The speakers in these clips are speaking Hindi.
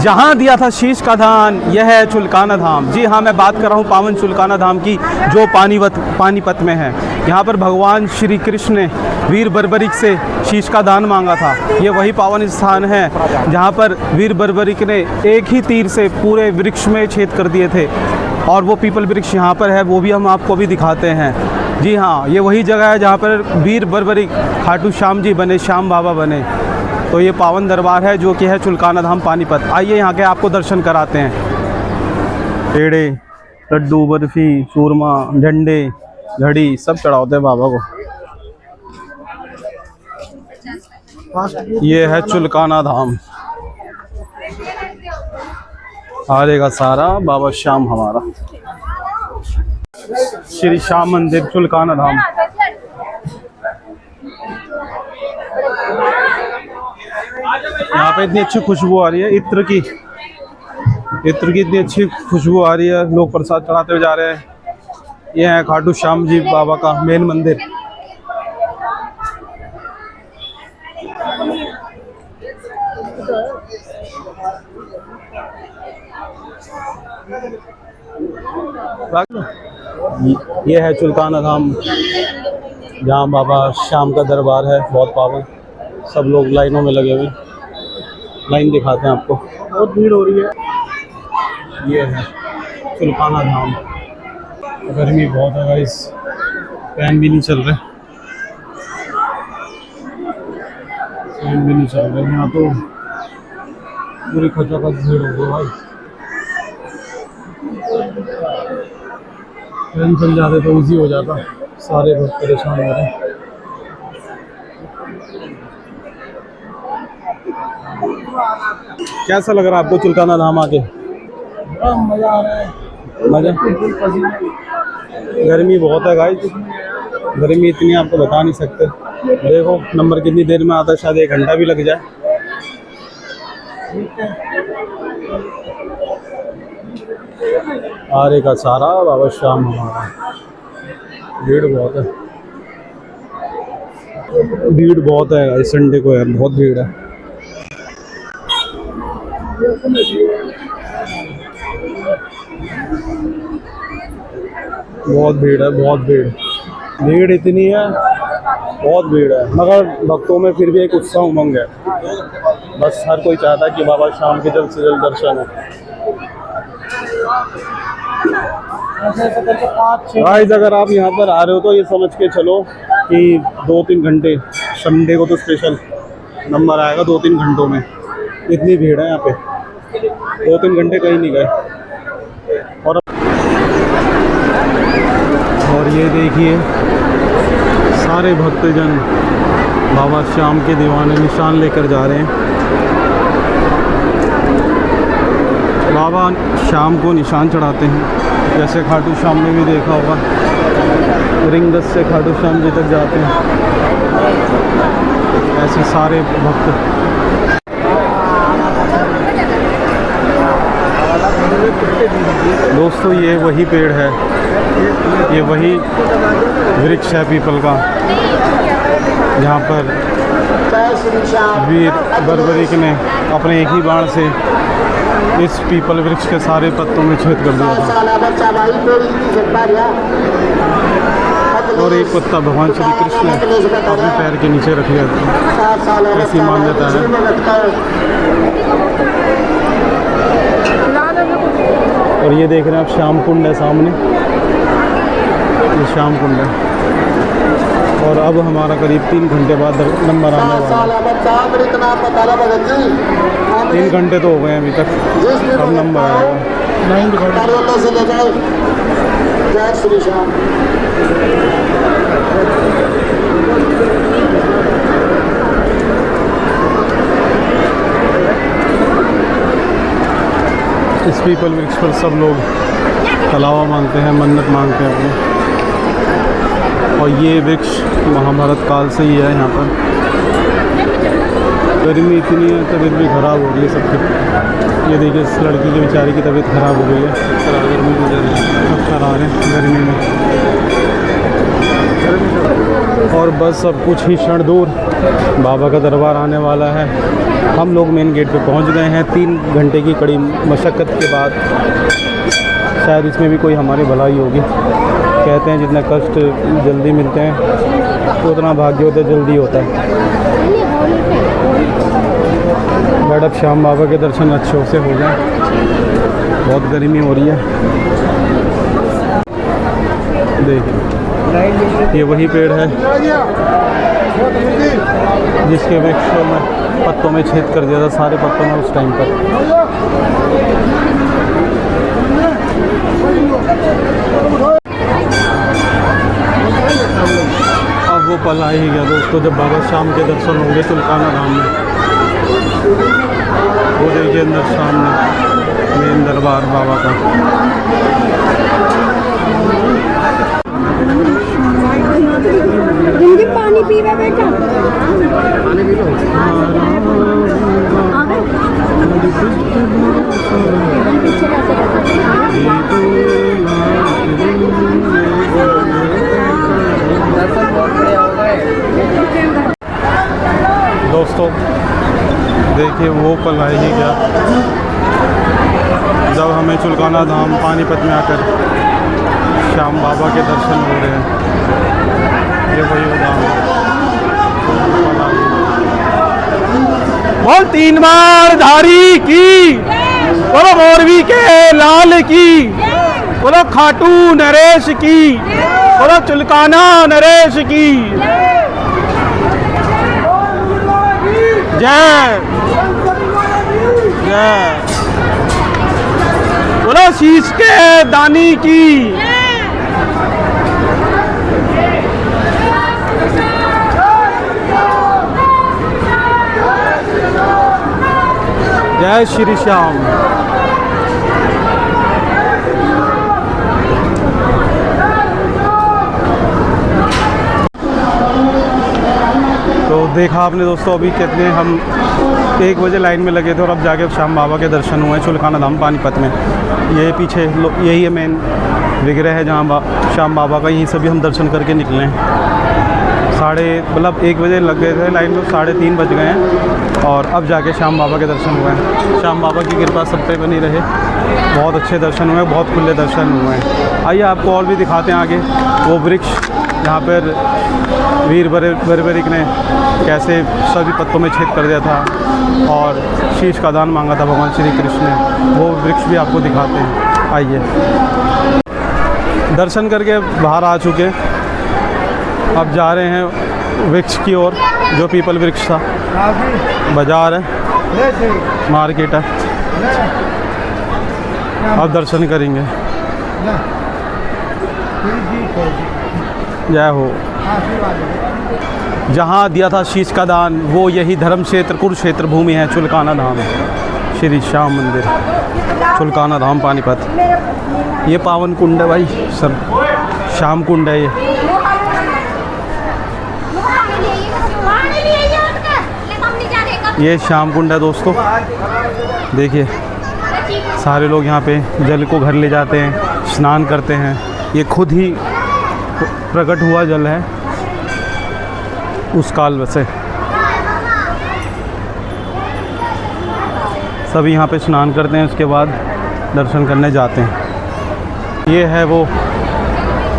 जहाँ दिया था शीश का दान, यह है चुल्काना धाम। जी हाँ, मैं बात कर रहा हूँ पावन चुल्काना धाम की, जो पानीपत में है। यहाँ पर भगवान श्री कृष्ण ने वीर बर्बरिक से शीश का दान मांगा था। ये वही पावन स्थान है जहाँ पर वीर बर्बरिक ने एक ही तीर से पूरे वृक्ष में छेद कर दिए थे। और वो पीपल वृक्ष यहाँ पर है, वो भी हम आपको भी दिखाते हैं। जी हाँ, ये वही जगह है जहाँ पर वीर बर्बरिक खाटू श्याम जी बने, श्याम बाबा बने। तो ये पावन दरबार है जो कि है चुल्काना धाम पानीपत। आइए यहाँ के आपको दर्शन कराते हैं। पेड़े, लड्डू, बर्फ़ी, चूरमा, झंडे, घड़ी सब चढ़ाते हैं बाबा को। ये है चुल्काना धाम, आरेगा सारा बाबा श्याम हमारा। श्री श्याम मंदिर चुल्काना धाम। यहाँ पे इतनी अच्छी खुशबू आ रही है इत्र की इतनी अच्छी खुशबू आ रही है। लोग प्रसाद चढ़ाते हुए जा रहे हैं। ये है खाटू श्याम जी बाबा का मेन मंदिर। ये है चुल्काना धाम जहाँ बाबा श्याम का दरबार है, बहुत पावन। सब लोग लाइनों में लगे हुए। लाइन दिखाते हैं आपको, बहुत भीड़ हो रही है। ये है चुल्काना धाम। गर्मी बहुत है गाइस, फैन भी नहीं चल रहे, यहाँ तो पूरी खचाखच भीड़ हो गई भाई। फैन चल जाते तो इजी हो जाता, सारे बहुत परेशान हो रहे हैं। कैसा लग रहा है आपको चुल्काना धाम आके? मजा आ रहा है। मजा? गर्मी बहुत है गाइस, गर्मी इतनी आपको बता नहीं सकते। देखो नंबर कितनी देर में आता है, शायद 1 घंटा भी लग जाए। आरे का सारा बाबा श्याम हमारा। भीड़ बहुत है, भीड़ बहुत है इस संडे को यार, बहुत भीड़ है। बहुत भीड़ है, बहुत भीड़। भीड़ इतनी है, बहुत भीड़ है, मगर भक्तों में फिर भी एक उत्साह उमंग है। बस हर कोई चाहता है कि बाबा श्याम के जल्द से जल्द दर्शन हो। गाइस अगर आप यहाँ पर आ रहे हो तो ये समझ के चलो कि 2-3 घंटे, संडे को तो स्पेशल नंबर आएगा 2-3 घंटों में। इतनी भीड़ है यहाँ पे, 2-3 घंटे कहीं नहीं गए। और ये देखिए सारे भक्तजन बाबा श्याम के दीवाने निशान लेकर जा रहे हैं। बाबा श्याम को निशान चढ़ाते हैं, जैसे खाटू श्याम में भी देखा होगा, रिंगदस से खाटू श्याम जी तक जाते हैं। ऐसे सारे भक्त। दोस्तों ये वही पेड़ है, ये वही वृक्ष है पीपल का, जहाँ पर वीर बर्बरिक ने अपने एक ही बाण से इस पीपल वृक्ष के सारे पत्तों में छेद कर दिया था। और एक पत्ता भगवान श्री कृष्ण ने अपने पैर के नीचे रख लिया था, ऐसी मान्यता है। और ये देख रहे हैं आप श्याम कुंड है सामने, ये श्याम कुंड है। और अब हमारा करीब 3 घंटे बाद नंबर आने वाला है। 3 घंटे तो हो गए अभी तक, अब नंबर आएगा। इस पीपल वृक्ष पर सब लोग कलावा मांगते हैं, मन्नत मांगते हैं अपने। और ये वृक्ष महाभारत काल से ही है यहाँ पर। गर्मी इतनी है, तबीयत भी ख़राब हो रही है सबकी। ये देखिए इस लड़की की बेचारी की तबीयत ख़राब हो गई है, गर्मी गुजर रही है, सब चला रहे हैं गर्मी में। और बस सब कुछ ही क्षण दूर बाबा का दरबार आने वाला है। हम लोग मेन गेट पे पहुंच गए हैं 3 घंटे की कड़ी मशक्क़त के बाद। शायद इसमें भी कोई हमारी भलाई होगी। कहते हैं जितना कष्ट जल्दी मिलते हैं उतना भाग्य होता है जल्दी होता है। बट अब श्याम बाबा के दर्शन अच्छे से हो गए। बहुत गर्मी हो रही है। देखिए ये वही पेड़ है जिसके वृक्षों में पत्तों में छेद कर दिया था, सारे पत्तों में उस टाइम पर। अब वो पल आ ही गया दोस्तों जब बाबा श्याम के दर्शन होंगे तुलकाना धाम में। वो देखिए अंदर सामने मेन दरबार बाबा का। पानी पीवा बेटा, पानी पी लो। दोस्तों देखिए वो पल आ ही गया जब हमें चुलकाना धाम पानीपत में आकर श्याम बाबा के दर्शन हो रहे हैं। ये वही धाम बोल 3 बार धारी की, बोलो मोरवी के लाल की, बोलो खाटू नरेश की, बोलो चुलकाना नरेश की जय जय। बोलो शीश के दानी की। जय श्री श्याम। तो देखा आपने दोस्तों अभी कितने हम 1 बजे लाइन में लगे थे और अब जाके श्याम बाबा के दर्शन हुए चुलकाना धाम पानीपत में। ये पीछे यही है मेन विग्रह है जहाँ श्याम बाबा का, यहीं से भी हम दर्शन करके निकले हैं। 1 बजे लग गए थे लाइन में, 3:30 बज गए हैं और अब जाके श्याम बाबा के दर्शन हुए हैं। श्याम बाबा की कृपा सब पे बनी रहे। बहुत अच्छे दर्शन हुए, बहुत खुले दर्शन हुए हैं। आइए आपको और भी दिखाते हैं आगे वो वृक्ष जहाँ पर वीर बर्बरिक ने कैसे सभी पत्तों में छेद कर दिया था और शीश का दान मांगा था भगवान श्री कृष्ण ने। वो वृक्ष भी आपको दिखाते हैं। आइए दर्शन करके बाहर आ चुके, अब जा रहे हैं वृक्ष की ओर जो पीपल वृक्ष था। बाजार है, मार्केट है, अब दर्शन करेंगे। जय हो। जहाँ दिया था शीश का दान वो यही धर्म क्षेत्र कुरुक्षेत्र भूमि है चुलकाना धाम, श्री श्याम मंदिर चुलकाना धाम पानीपत। ये पावन कुंड है भाई सर, श्याम कुंड है ये श्याम कुंड है दोस्तों। देखिए सारे लोग यहाँ पे जल को घर ले जाते हैं, स्नान करते हैं। ये खुद ही प्रकट हुआ जल है उस काल से। सभी यहाँ पे स्नान करते हैं, उसके बाद दर्शन करने जाते हैं। ये है वो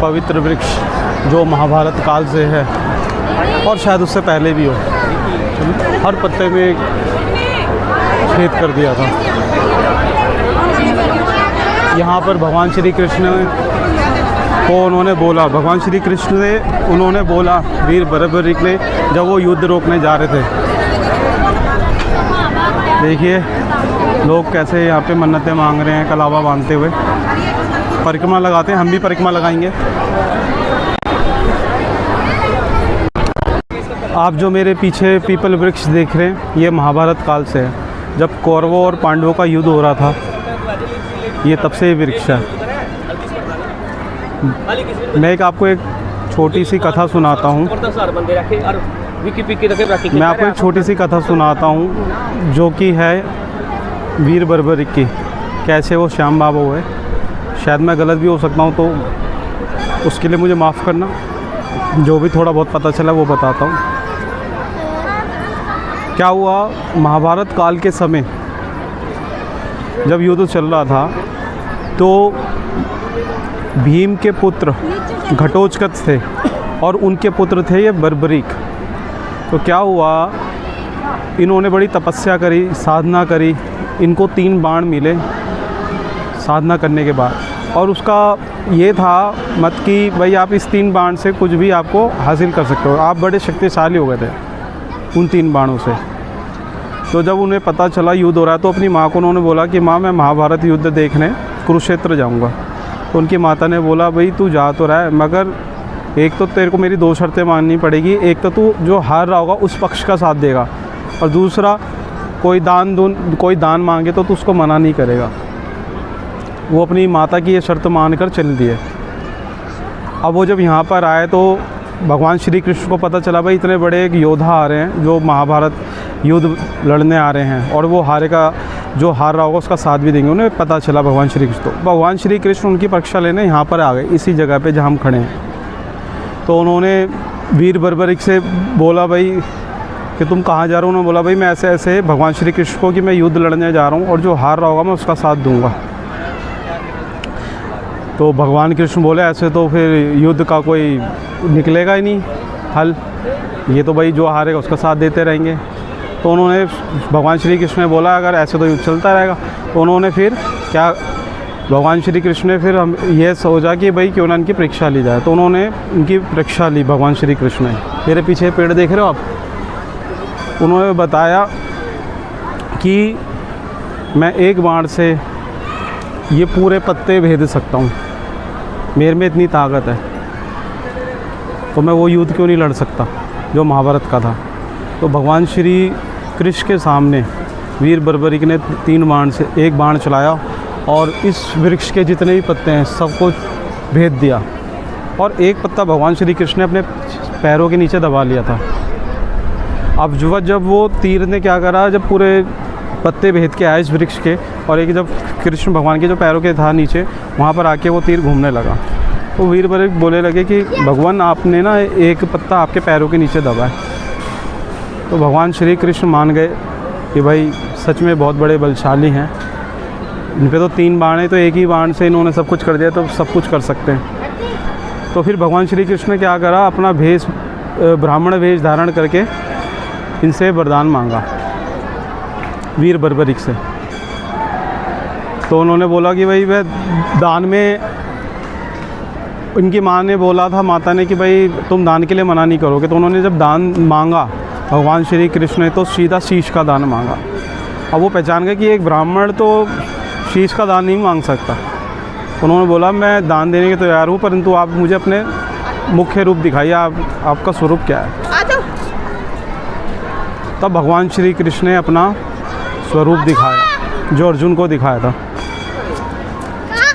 पवित्र वृक्ष जो महाभारत काल से है और शायद उससे पहले भी हो। हर पत्ते में छेद कर दिया था। यहाँ पर भगवान श्री कृष्ण को उन्होंने बोला, भगवान श्री कृष्ण ने उन्होंने बोला वीर बर्बरिक ने जब वो युद्ध रोकने जा रहे थे। देखिए लोग कैसे यहाँ पे मन्नतें मांग रहे हैं कलावा बांधते हुए। परिक्रमा लगाते हैं, हम भी परिक्रमा लगाएंगे। आप जो मेरे पीछे पीपल वृक्ष देख रहे हैं ये महाभारत काल से है। जब कौरवों और पांडवों का युद्ध हो रहा था ये तब से ये वृक्ष है। मैं आपको एक छोटी सी कथा सुनाता हूँ। मैं आपको एक छोटी सी कथा सुनाता हूँ जो कि है वीर बर्बरिक की, कैसे वो श्याम बाबा हुए। शायद मैं गलत भी हो सकता हूँ तो उसके लिए मुझे माफ़ करना। जो भी थोड़ा बहुत पता चला वो बताता हूँ। क्या हुआ, महाभारत काल के समय जब युद्ध चल रहा था तो भीम के पुत्र घटोत्कच थे और उनके पुत्र थे ये बर्बरीक। तो क्या हुआ, इन्होंने बड़ी तपस्या करी, साधना करी, इनको 3 बाण मिले साधना करने के बाद, और उसका ये था मत कि भाई आप इस 3 बाण से कुछ भी आपको हासिल कर सकते हो। आप बड़े शक्तिशाली हो गए थे उन 3 बाणों से। तो जब उन्हें पता चला युद्ध हो रहा है तो अपनी माँ को उन्होंने बोला कि माँ मैं महाभारत युद्ध देखने कुरुक्षेत्र जाऊँगा। तो उनकी माता ने बोला भाई तू जा तो रहा है, मगर एक तो तेरे को मेरी 2 शर्तें माननी पड़ेगी। एक तो तू जो हार रहा होगा उस पक्ष का साथ देगा, और दूसरा कोई दान मांगे तो तू उसको मना नहीं करेगा। वो अपनी माता की ये शर्त मानकर चल दिए। अब वो जब यहाँ पर आए तो भगवान श्री कृष्ण को पता चला भाई इतने बड़े एक योद्धा आ रहे हैं जो महाभारत युद्ध लड़ने आ रहे हैं, और वो जो हार रहा होगा उसका साथ भी देंगे। उन्हें पता चला भगवान श्री कृष्ण। तो भगवान श्री कृष्ण उनकी परीक्षा लेने यहाँ पर आ गए, इसी जगह पे जहाँ हम खड़े हैं। तो उन्होंने वीर बर्बरिक से बोला भाई कि तुम कहाँ जा रहे हो। उन्होंने बोला भाई मैं ऐसे ऐसे भगवान श्री कृष्ण को कि मैं युद्ध लड़ने जा रहा हूँ और जो हार रहा होगा मैं उसका साथ दूँगा। तो भगवान कृष्ण बोले ऐसे तो फिर युद्ध का कोई निकलेगा ही नहीं हल, ये तो भाई जो हारेगा उसका साथ देते रहेंगे। तो उन्होंने भगवान श्री कृष्ण ने बोला अगर ऐसे तो युद्ध चलता रहेगा। तो उन्होंने फिर क्या, भगवान श्री कृष्ण ने फिर हम ये सोचा कि भाई क्यों ना इनकी परीक्षा ली जाए। तो उन्होंने उनकी परीक्षा ली भगवान श्री कृष्ण ने। मेरे पीछे पेड़ देख रहे हो आप। उन्होंने बताया कि मैं एक बाण से ये पूरे पत्ते भेद सकता हूँ, मेरे में इतनी ताकत है, तो मैं वो युद्ध क्यों नहीं लड़ सकता जो महाभारत का था। तो भगवान श्री कृष्ण के सामने वीर बर्बरिक ने 3 बाण से एक बाण चलाया और इस वृक्ष के जितने भी पत्ते हैं सबको भेद दिया, और एक पत्ता भगवान श्री कृष्ण ने अपने पैरों के नीचे दबा लिया था। अब जब वो तीर ने क्या करा, जब पूरे पत्ते भेद के आए इस वृक्ष के, और एक जब कृष्ण भगवान के जो पैरों के था नीचे वहाँ पर आके वो तीर घूमने लगा। तो वीर बर्बरिक बोले लगे कि भगवान आपने ना एक पत्ता आपके पैरों के नीचे दबा है। तो भगवान श्री कृष्ण मान गए कि भाई सच में बहुत बड़े बलशाली हैं, इन पे तो 3 बाण है, तो एक ही बाण से इन्होंने सब कुछ कर दिया, तो सब कुछ कर सकते हैं। तो फिर भगवान श्री कृष्ण ने क्या करा, अपना भेष ब्राह्मण वेश धारण करके इनसे वरदान मांगा वीर बर्बरिक से। तो उन्होंने बोला कि भाई वह दान में, उनकी माँ ने बोला था, माता ने, कि भाई तुम दान के लिए मना नहीं करोगे। तो उन्होंने जब दान मांगा भगवान श्री कृष्ण ने तो सीधा शीश का दान मांगा। अब वो पहचान गए कि एक ब्राह्मण तो शीश का दान नहीं मांग सकता। उन्होंने बोला मैं दान देने के तैयार हूँ, परंतु आप मुझे अपने मुख्य रूप दिखाइए, आपका स्वरूप क्या है। तब भगवान श्री कृष्ण ने अपना स्वरूप दिखाया जो अर्जुन को दिखाया था।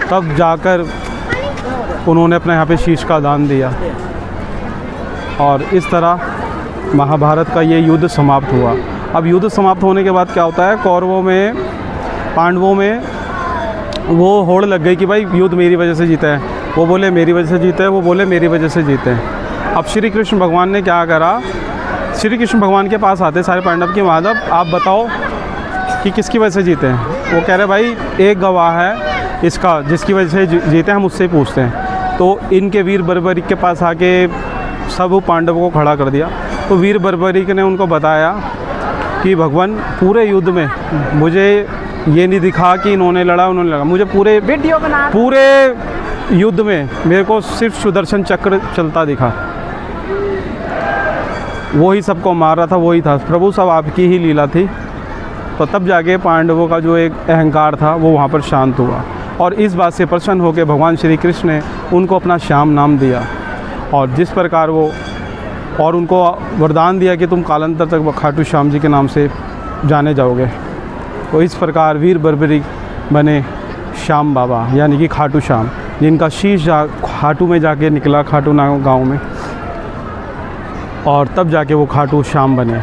तब जाकर उन्होंने अपने यहाँ पे शीश का दान दिया, और इस तरह महाभारत का ये युद्ध समाप्त हुआ। अब युद्ध समाप्त होने के बाद क्या होता है, कौरवों में, पांडवों में वो होड़ लग गई कि भाई युद्ध मेरी वजह से जीता है, वो बोले मेरी वजह से जीते हैं, वो बोले मेरी वजह से जीते हैं। अब श्री कृष्ण भगवान ने क्या करा, श्री कृष्ण भगवान के पास आते सारे पांडव कि माधव आप बताओ कि किसकी वजह से जीते हैं। वो कह रहे भाई एक गवाह है इसका जिसकी वजह से जीते, हम उससे ही पूछते हैं। तो इनके वीर बर्बरिक के पास आके सब पांडवों को खड़ा कर दिया। तो वीर बर्बरिक ने उनको बताया कि भगवान पूरे युद्ध में मुझे ये नहीं दिखा कि इन्होंने लड़ा उन्होंने लड़ा, मुझे पूरे युद्ध में मेरे को सिर्फ सुदर्शन चक्र चलता दिखा, वो ही सबको मार रहा था, वही था प्रभु, सब आपकी ही लीला थी। तो तब जाके पांडवों का जो एक अहंकार था वो वहाँ पर शांत हुआ, और इस बात से प्रसन्न होकर भगवान श्री कृष्ण ने उनको अपना श्याम नाम दिया, और जिस प्रकार वो, और उनको वरदान दिया कि तुम कालांतर तक खाटू श्याम जी के नाम से जाने जाओगे। तो इस प्रकार वीर बर्बरिक बने श्याम बाबा, यानी कि खाटू श्याम, जिनका शीश खाटू में जाके निकला, खाटू गाँव में, और तब जाके वो खाटू श्याम बने।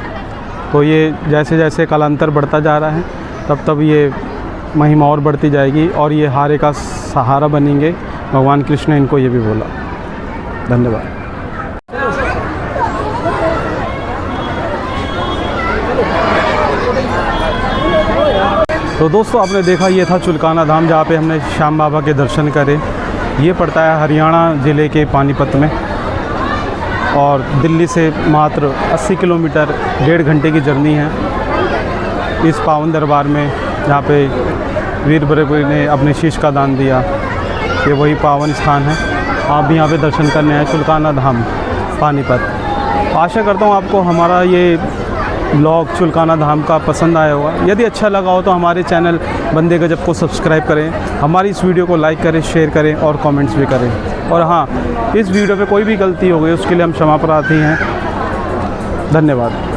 तो ये जैसे जैसे कालांतर बढ़ता जा रहा है तब तब ये महिमा और बढ़ती जाएगी, और ये हारे का सहारा बनेंगे। भगवान कृष्ण ने इनको ये भी बोला। धन्यवाद। तो दोस्तों आपने देखा ये था चुलकाना धाम, जहाँ पे हमने श्याम बाबा के दर्शन करे। ये पड़ता है हरियाणा ज़िले के पानीपत में और दिल्ली से मात्र 80 किलोमीटर 1.5 घंटे की जर्नी है। इस पावन दरबार में जहाँ पे वीर बरबरी ने अपने शीश का दान दिया, ये वही पावन स्थान है। आप भी यहाँ पे दर्शन करने आए, चुलकाना धाम पानीपत। आशा करता हूँ आपको हमारा ये ब्लॉग चुलकाना धाम का पसंद आया होगा। यदि अच्छा लगा हो तो हमारे चैनल बंदे गजब को सब्सक्राइब करें, हमारी इस वीडियो को लाइक करें, शेयर करें और कमेंट्स भी करें। और हाँ, इस वीडियो पे कोई भी गलती हो गई उसके लिए हम क्षमा प्रार्थी हैं। धन्यवाद।